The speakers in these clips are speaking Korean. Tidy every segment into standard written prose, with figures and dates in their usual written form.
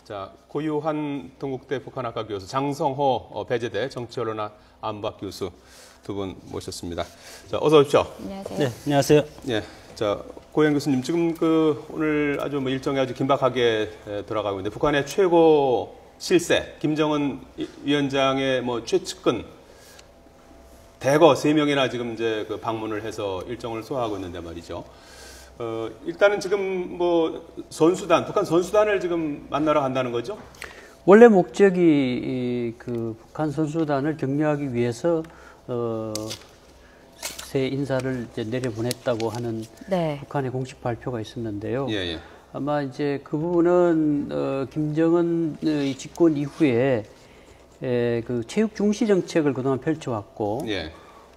자, 고유한 동국대 북한학과 교수 장성호 배재대 정치언론학 안박 교수 두 분 모셨습니다. 자, 어서 오십시오. 안녕하세요. 네, 안녕하세요. 예, 자, 고영 교수님 지금 오늘 아주 일정이 아주 긴박하게 돌아가고 있는데 북한의 최고 실세 김정은 위원장의 최측근 대거 3명이나 지금 이제 방문을 해서 일정을 소화하고 있는데 말이죠. 일단은 지금 북한 선수단을 지금 만나러 간다는 거죠? 원래 목적이 북한 선수단을 격려하기 위해서 새 인사를 이제 내려보냈다고 하는 네. 북한의 공식 발표가 있었는데요. 예, 예. 아마 이제 그 부분은 김정은 집권 이후에 그 체육 중시 정책을 그동안 펼쳐왔고, 예.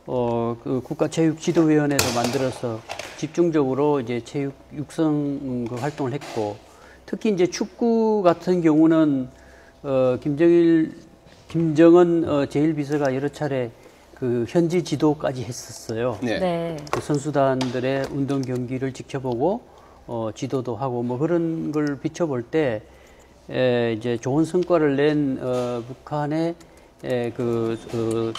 그 국가체육지도위원회도 만들어서 집중적으로 이제 체육 육성 활동을 했고, 특히 이제 축구 같은 경우는 김정은 제1비서가 여러 차례 그 현지 지도까지 했었어요. 네. 네. 그 선수단들의 운동 경기를 지켜보고 지도도 하고 그런 걸 비춰볼 때 이제 좋은 성과를 낸 북한의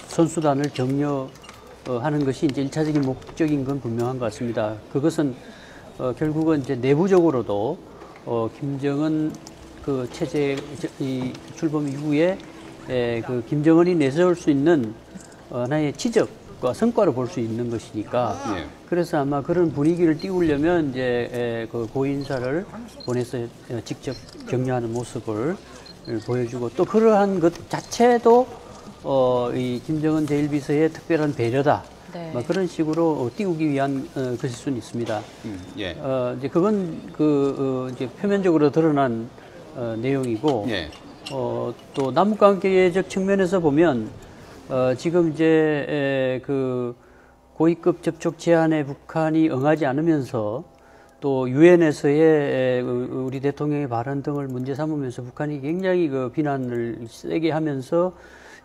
선수단을 격려하는 것이 이제 1차적인 목적인 건 분명한 것 같습니다. 그것은 결국은 이제 내부적으로도 김정은 그 체제 출범 이후에 김정은이 내세울 수 있는 하나의 지적과 성과를 볼 수 있는 것이니까 예. 그래서 아마 그런 분위기를 띄우려면 이제 그 고인사를 보내서 직접 격려하는 모습을 보여주고 또 그러한 것 자체도 이 김정은 제1비서의 특별한 배려다. 네. 그런 식으로 띄우기 위한 것일 수는 있습니다. 예. 이제 그건 이제 표면적으로 드러난 내용이고 예. 또 남북관계적 측면에서 보면 지금 이제 그 고위급 접촉 제안에 북한이 응하지 않으면서 또 유엔에서의 우리 대통령의 발언 등을 문제 삼으면서 북한이 굉장히 그 비난을 세게 하면서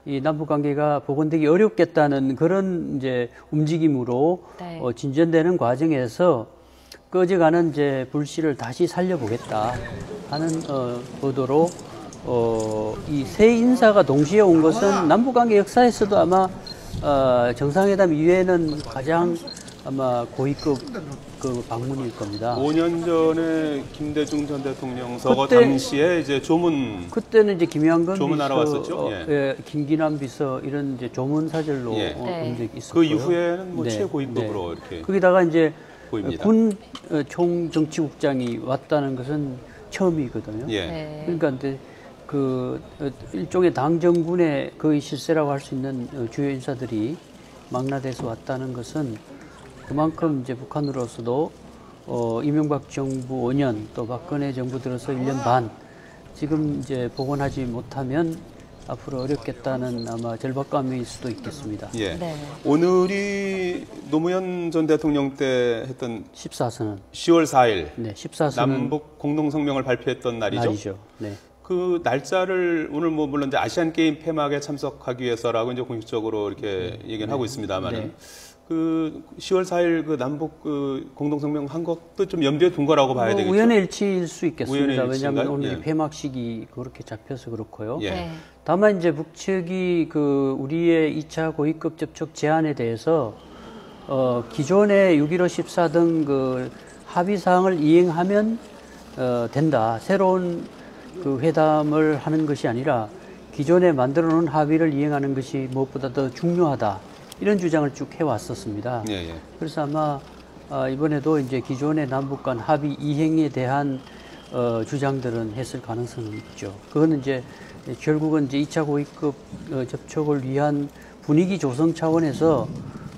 이 남북 관계가 복원되기 어렵겠다는 그런 이제 움직임으로 네. 진전되는 과정에서 꺼져가는 이제 불씨를 다시 살려보겠다 하는 보도로 이 새 인사가 동시에 온 것은 남북관계 역사에서도 아마 정상회담 이후에는 가장 아마 고위급 그 방문일 겁니다. 5년 전에 김대중 전 대통령 서거 그때- 당시에 이제 그때는 이제 김양근 조문하러 비서, 왔었죠? 김기남 비서 이런 이제 조문 사절로 예. 온 적이 그 있었고요. 이후에는 네, 최고위급으로 이렇게 거기다가 이제 보입니다. 군 총정치국장이 왔다는 것은 처음이거든요. 예. 네. 그러니까 근데 그 일종의 당 정군의 거의 실세라고 할 수 있는 주요 인사들이 망라돼서 왔다는 것은 그만큼 이제 북한으로서도 이명박 정부 5년 또 박근혜 정부 들어서 1년 반 지금 이제 복원하지 못하면 앞으로 어렵겠다는 아마 절박감일 수도 있겠습니다. 예. 네. 오늘이 노무현 전 대통령 때 했던 14선은 10월 4일 네, 14선은 남북 공동성명을 발표했던 날이죠. 네. 그 날짜를 오늘 물론 이제 아시안 게임 폐막에 참석하기 위해서라고 이제 공식적으로 이렇게 얘기는 하고 있습니다만은 네. 그 10월 4일 그 남북 그 공동성명 한 것도 좀 염두에 둔 거라고 봐야 되겠죠. 우연의 일치일 수 있겠습니다. 우연의 왜냐하면 일치인가요? 오늘 예. 폐막식이 그렇게 잡혀서 그렇고요. 예. 네. 다만 이제 북측이 그 우리의 2차 고위급 접촉 제안에 대해서 기존의 6.15, 14 등 그 합의 사항을 이행하면 된다. 새로운 그 회담을 하는 것이 아니라 기존에 만들어 놓은 합의를 이행하는 것이 무엇보다 더 중요하다. 이런 주장을 쭉 해왔었습니다. 예, 예. 그래서 아마 이번에도 이제 기존의 남북 간 합의 이행에 대한 주장들은 했을 가능성이 있죠. 그거는 이제 결국은 이제 2차 고위급 접촉을 위한 분위기 조성 차원에서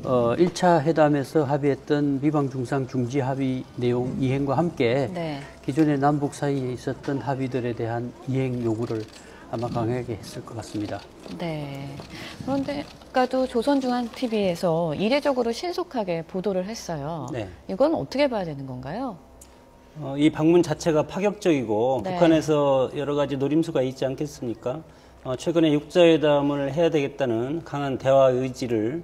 1차 회담에서 합의했던 비방 중상 중지 합의 내용 이행과 함께 네. 기존의 남북 사이에 있었던 합의들에 대한 이행 요구를 아마 강하게 했을 것 같습니다. 네. 그런데 아까도 조선중앙TV에서 이례적으로 신속하게 보도를 했어요. 네. 이건 어떻게 봐야 되는 건가요? 이 방문 자체가 파격적이고 네. 북한에서 여러 가지 노림수가 있지 않겠습니까? 최근에 육자회담을 해야 되겠다는 강한 대화 의지를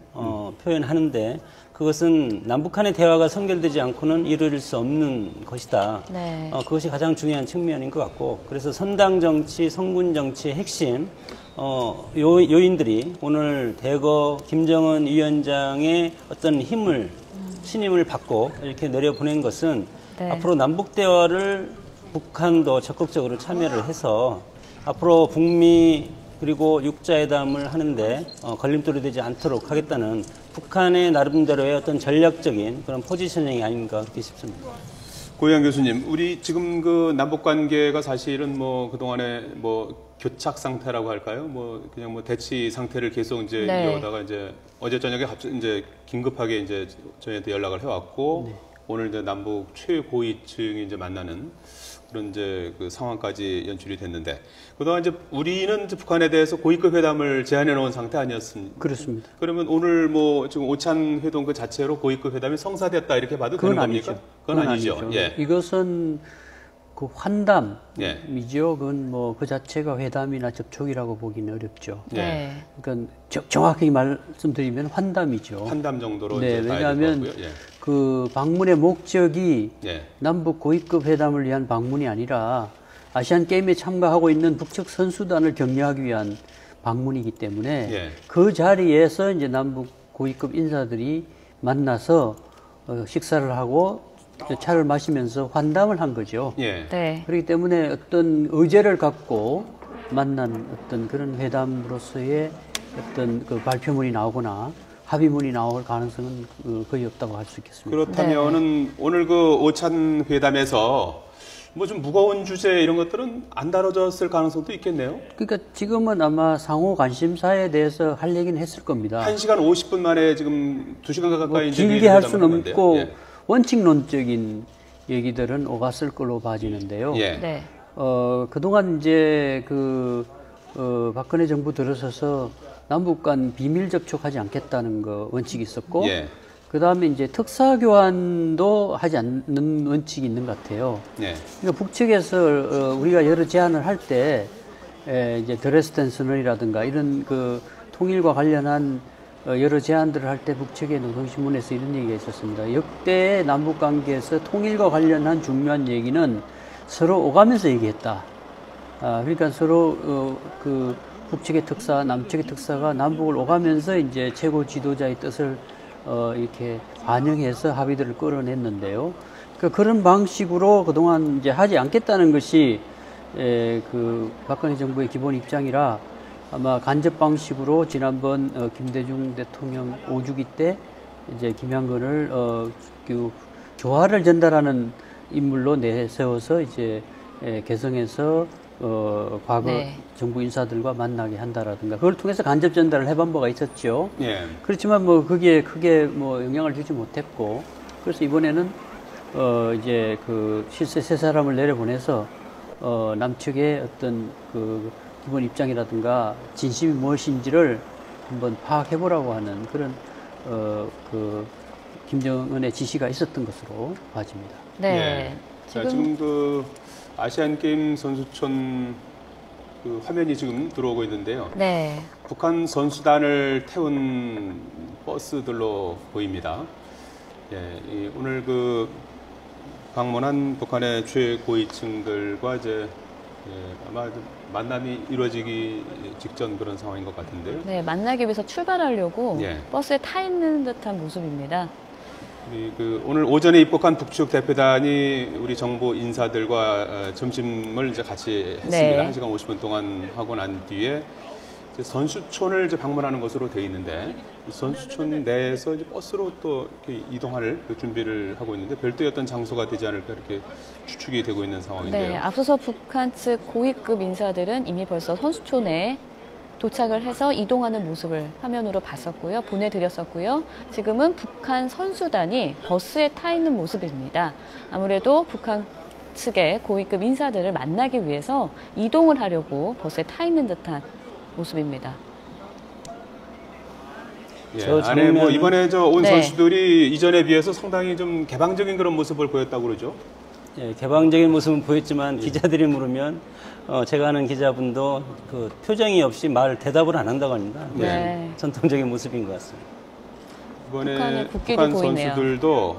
표현하는데 그것은 남북한의 대화가 선결되지 않고는 이룰 수 없는 것이다. 네. 그것이 가장 중요한 측면인 것 같고 그래서 선당 정치, 성군 정치의 핵심 요인들이 오늘 대거 김정은 위원장의 어떤 힘을 신임을 받고 이렇게 내려보낸 것은 네. 앞으로 남북 대화를 북한도 적극적으로 참여를 해서 앞으로 북미 그리고 육자회담을 하는데 걸림돌이 되지 않도록 하겠다는 북한의 나름대로의 어떤 전략적인 그런 포지셔닝이 아닌가 그렇게 싶습니다. 고희영 교수님, 우리 지금 그 남북 관계가 사실은 뭐 그동안에 뭐 교착 상태라고 할까요? 뭐 그냥 뭐 대치 상태를 계속 이제 네. 이어오다가 이제 어제 저녁에 이제 긴급하게 이제 저희한테 연락을 해왔고 오늘 이제 남북 최고위층이 이제 만나는 그런 이제 그 상황까지 연출이 됐는데 그동안 이제 우리는 이제 북한에 대해서 고위급 회담을 제안해 놓은 상태 아니었습니까? 그렇습니다. 그러면 오늘 뭐 지금 오찬 회동 그 자체로 고위급 회담이 성사됐다 이렇게 봐도 되는 겁니까? 그건 아니죠. 예. 이것은 그 환담이죠. 예. 그건 뭐 그 자체가 회담이나 접촉이라고 보기는 어렵죠. 네. 그러니까 정확하게 말씀드리면 환담이죠. 환담 정도로 네, 이제 왜냐하면 봐야 될 것 같고요. 예. 그 방문의 목적이 예. 남북 고위급 회담을 위한 방문이 아니라 아시안 게임에 참가하고 있는 북측 선수단을 격려하기 위한 방문이기 때문에 예. 그 자리에서 이제 남북 고위급 인사들이 만나서 식사를 하고 차를 마시면서 환담을 한 거죠. 예. 네. 그렇기 때문에 어떤 의제를 갖고 만난 어떤 그런 회담으로서의 어떤 그 발표문이 나오거나 합의문이 나올 가능성은 거의 없다고 할 수 있겠습니다. 그렇다면은 오늘 그 오찬 회담에서 뭐 좀 무거운 주제 이런 것들은 안 다뤄졌을 가능성도 있겠네요. 그러니까 지금은 아마 상호 관심사에 대해서 할 얘기는 했을 겁니다. 1시간 50분 만에 지금 2시간 가까이 뭐 이제 길게 할 수는 회담을 없고 했는데요. 원칙론적인 얘기들은 오갔을 걸로 봐지는데요. 예. 네. 그동안 이제 박근혜 정부 들어서서 남북 간 비밀 접촉하지 않겠다는 거 원칙이 있었고, 예. 그 다음에 이제 특사 교환도 하지 않는 원칙이 있는 것 같아요. 예. 그러니까 북측에서 우리가 여러 제안을 할 때 이제 드레스덴 선언이라든가 이런 그 통일과 관련한 여러 제안들을 할 때 북측의 노동신문에서 이런 얘기가 있었습니다. 역대 남북 관계에서 통일과 관련한 중요한 얘기는 서로 오가면서 얘기했다. 그러니까 서로 그 북측의 특사, 남측의 특사가 남북을 오가면서 이제 최고 지도자의 뜻을 이렇게 반영해서 합의들을 끌어냈는데요. 그러니까 그런 방식으로 그동안 이제 하지 않겠다는 것이 그 박근혜 정부의 기본 입장이라 아마 간접 방식으로 지난번 김대중 대통령 5주기 때 이제 김양근을 그 조화를 전달하는 인물로 내세워서 이제 개성해서 과거 네. 정부 인사들과 만나게 한다라든가 그걸 통해서 간접 전달을 해본 바가 있었죠. 예. 그렇지만 뭐 그게 크게 뭐 영향을 주지 못했고 그래서 이번에는 이제 그 실세 세 사람을 내려보내서 남측의 어떤 그 기본 입장이라든가 진심이 무엇인지를 한번 파악해보라고 하는 그런 그 김정은의 지시가 있었던 것으로 봐집니다. 네. 예. 자, 지금 그 아시안 게임 선수촌 그 화면이 지금 들어오고 있는데요. 네. 북한 선수단을 태운 버스들로 보입니다. 예, 오늘 그 방문한 북한의 최고위층들과 이제 아마 만남이 이루어지기 직전 그런 상황인 것 같은데요. 네, 만나기 위해서 출발하려고 예. 버스에 타 있는 듯한 모습입니다. 우리 그 오늘 오전에 입국한 북측 대표단이 우리 정부 인사들과 점심을 이제 같이 했습니다. 네. 1시간 50분 동안 하고 난 뒤에 이제 선수촌을 이제 방문하는 것으로 되어 있는데 이 선수촌 내에서 이제 버스로 또 이렇게 이동할 그 준비를 하고 있는데 별도의 어떤 장소가 되지 않을까 이렇게 추측이 되고 있는 상황인데요. 네, 앞서서 북한 측 고위급 인사들은 이미 벌써 선수촌에 도착을 해서 이동하는 모습을 화면으로 봤었고요. 보내드렸었고요. 지금은 북한 선수단이 버스에 타 있는 모습입니다. 아무래도 북한 측의 고위급 인사들을 만나기 위해서 이동을 하려고 버스에 타 있는 듯한 모습입니다. 예, 저 안에 뭐 이번에 저 온 네. 선수들이 이전에 비해서 상당히 좀 개방적인 그런 모습을 보였다고 그러죠. 개방적인 모습은 보였지만 기자들이 물으면 제가 아는 기자분도 그 표정이 없이 대답을 안 한다고 합니다. 네. 전통적인 모습인 것 같습니다. 북한의 이번에 국기도 북한 보이네요. 선수들도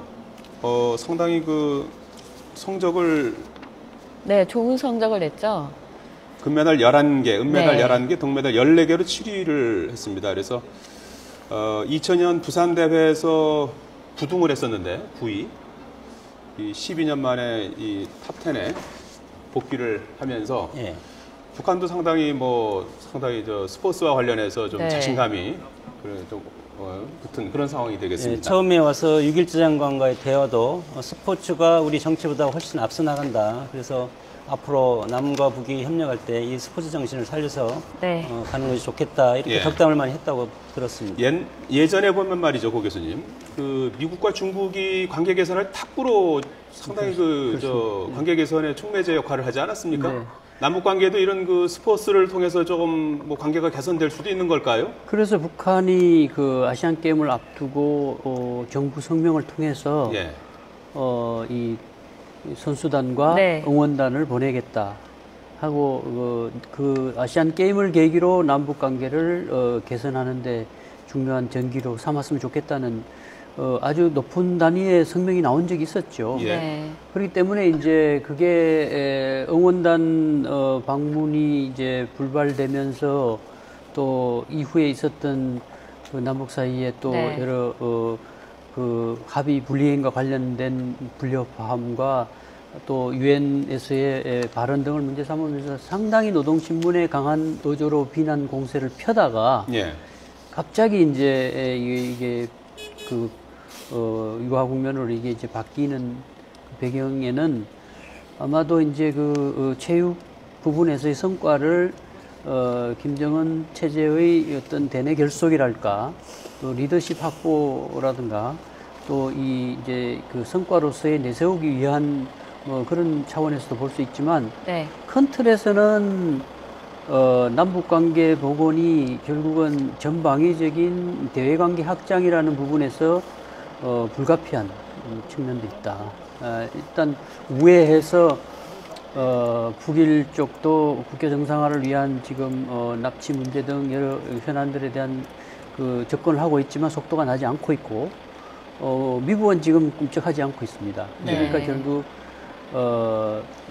상당히 그 성적을 네, 좋은 성적을 냈죠. 금메달 11개, 은메달 네. 11개, 동메달 14개로 7위를 했습니다. 그래서 2000년 부산 대회에서 9등을 했었는데 9위. 이 12년 만에 이 탑10에 복귀를 하면서 예. 북한도 상당히 저 스포츠와 관련해서 좀 네. 자신감이 좀 붙은 그런 상황이 되겠습니다. 처음에 와서 6.1제 장관과의 대화도 스포츠가 우리 정치보다 훨씬 앞서 나간다. 그래서 앞으로 남과 북이 협력할 때 이 스포츠 정신을 살려서 네. 가는 것이 좋겠다. 이렇게 예. 덕담을 많이 했다고 들었습니다. 예전에 보면 말이죠, 고 교수님. 그 미국과 중국이 관계 개선을 탁구로 상당히 관계 개선의 촉매제 역할을 하지 않았습니까? 네. 남북 관계도 이런 그 스포츠를 통해서 조금 관계가 개선될 수도 있는 걸까요? 그래서 북한이 그 아시안 게임을 앞두고 정부 성명을 통해서 예. 이 선수단과 네. 응원단을 보내겠다 하고 그 아시안 게임을 계기로 남북 관계를 개선하는데 중요한 전기로 삼았으면 좋겠다는 아주 높은 단위의 성명이 나온 적이 있었죠. 예. 네. 그렇기 때문에 이제 그게 응원단 방문이 이제 불발되면서 또 이후에 있었던 그 남북 사이에 또 네. 여러 그 합의 분리행과 관련된 불협화음과 또 유엔에서의 발언 등을 문제 삼으면서 상당히 노동신문에 강한 어조로 비난 공세를 펴다가 예. 갑자기 이제 이게 그 유화 국면으로 이게 이제 바뀌는 배경에는 아마도 이제 그 체육 부분에서의 성과를 김정은 체제의 어떤 대내 결속이랄까 또 리더십 확보라든가 또 이 이제 그 성과로서의 내세우기 위한 그런 차원에서도 볼 수 있지만 네. 큰 틀에서는 남북관계 복원이 결국은 전방위적인 대외관계 확장이라는 부분에서 불가피한 측면도 있다. 일단 우회해서 북일 쪽도 국교 정상화를 위한 지금 납치 문제 등 여러 현안들에 대한 그 접근을 하고 있지만 속도가 나지 않고 있고 미국은 지금 꿈쩍하지 않고 있습니다. 네. 그러니까 결국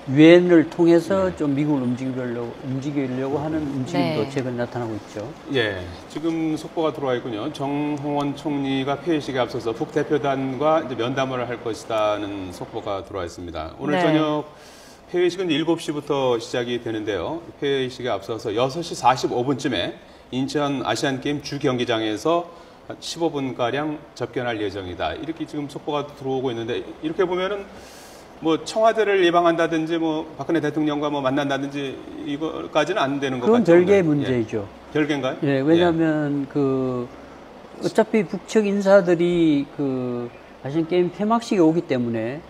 유엔을 통해서 좀 미국을 움직이려고 하는 움직임도 네. 최근에 나타나고 있죠. 예, 지금 속보가 들어와 있군요. 정홍원 총리가 폐회식에 앞서서 북대표단과 이제 면담을 할 것이다는 속보가 들어와 있습니다. 오늘 네. 저녁 폐회식은 7시부터 시작이 되는데요. 폐회식에 앞서서 6시 45분쯤에 인천 아시안게임 주경기장에서 15분가량 접견할 예정이다. 이렇게 지금 속보가 들어오고 있는데 이렇게 보면은 청와대를 예방한다든지 박근혜 대통령과 만난다든지 이거까지는 안 되는 것 그건 같죠. 별개의 예. 문제이죠. 별개인가요? 예, 왜냐하면 어차피 북측 인사들이 그 아시안 게임 폐막식에 오기 때문에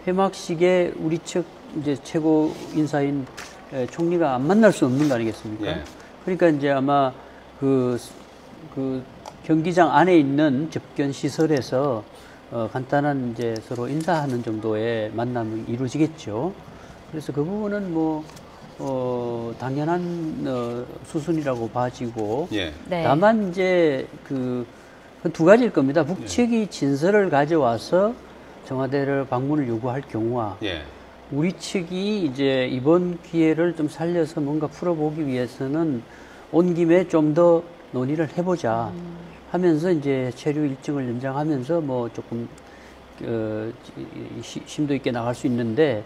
폐막식에 우리 측 이제 최고 인사인 총리가 안 만날 수 없는 거 아니겠습니까? 예. 그러니까 이제 아마 그 경기장 안에 있는 접견 시설에서 간단한 이제 서로 인사하는 정도의 만남이 이루어지겠죠. 그래서 그 부분은 당연한 수순이라고 봐지고 예. 네. 다만 이제 그 두 가지일 겁니다. 북측이 진서를 가져와서 청와대를 방문을 요구할 경우와 예. 우리 측이 이제 이번 기회를 좀 살려서 뭔가 풀어보기 위해서는 온 김에 좀 더 논의를 해보자 하면서 이제 체류 일정을 연장하면서 조금 심도 있게 나갈 수 있는데,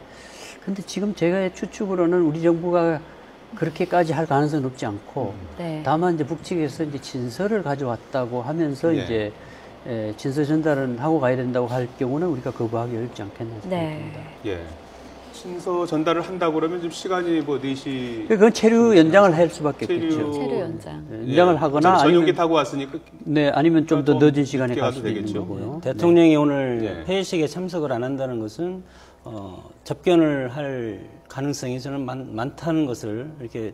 근데 지금 제가 추측으로는 우리 정부가 그렇게까지 할 가능성은 없지 않고, 네. 다만 이제 북측에서 이제 진서를 가져왔다고 하면서 예. 이제 진서 전달은 하고 가야 된다고 할 경우는 우리가 거부하기 어렵지 않겠나 생각합니다. 네. 예. 친서 전달을 한다고 그러면 지금 시간이 4시 그건 체류 연장을 할 수밖에 없겠죠. 체류 연장. 연장을 하거나 전용기 아니면, 타고 왔으니까 네, 아니면 좀 더 좀 늦은 시간에 늦게 갈 가도 수도 있는 되겠죠. 거고요. 대통령이 오늘 네. 회의식에 참석을 안 한다는 것은 접견을 할 가능성이 저는 많다는 것을 이렇게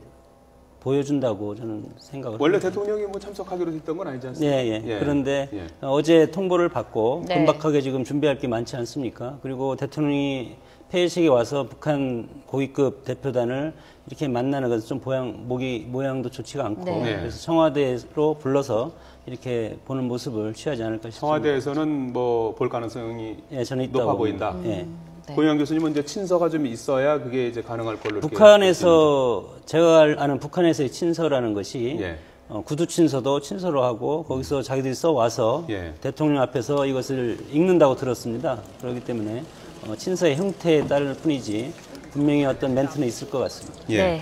보여준다고 저는 생각을 원래 합니다. 대통령이 참석하기로 했던 건 아니지 않습니까? 예, 예. 그런데 예. 어제 통보를 받고 네. 긴박하게 지금 준비할 게 많지 않습니까? 그리고 대통령이 폐회식에 와서 북한 고위급 대표단을 이렇게 만나는 것은 좀 모양도 좋지가 않고 네. 그래서 청와대로 불러서 이렇게 보는 모습을 취하지 않을까 싶습니다. 청와대에서는 뭐 볼 가능성이 예, 저는 있다고 높아 봅니다. 보인다. 예. 네. 고영 교수님은 이제 친서가 좀 있어야 그게 이제 가능할 걸로 이렇게 북한에서 제가 아는 북한에서의 친서라는 것이 예. 구두 친서도 친서로 하고 거기서 자기들이 써와서 예. 대통령 앞에서 이것을 읽는다고 들었습니다. 그렇기 때문에 친서의 형태에 따를 뿐이지 분명히 어떤 멘트는 있을 것 같습니다. 예. 네.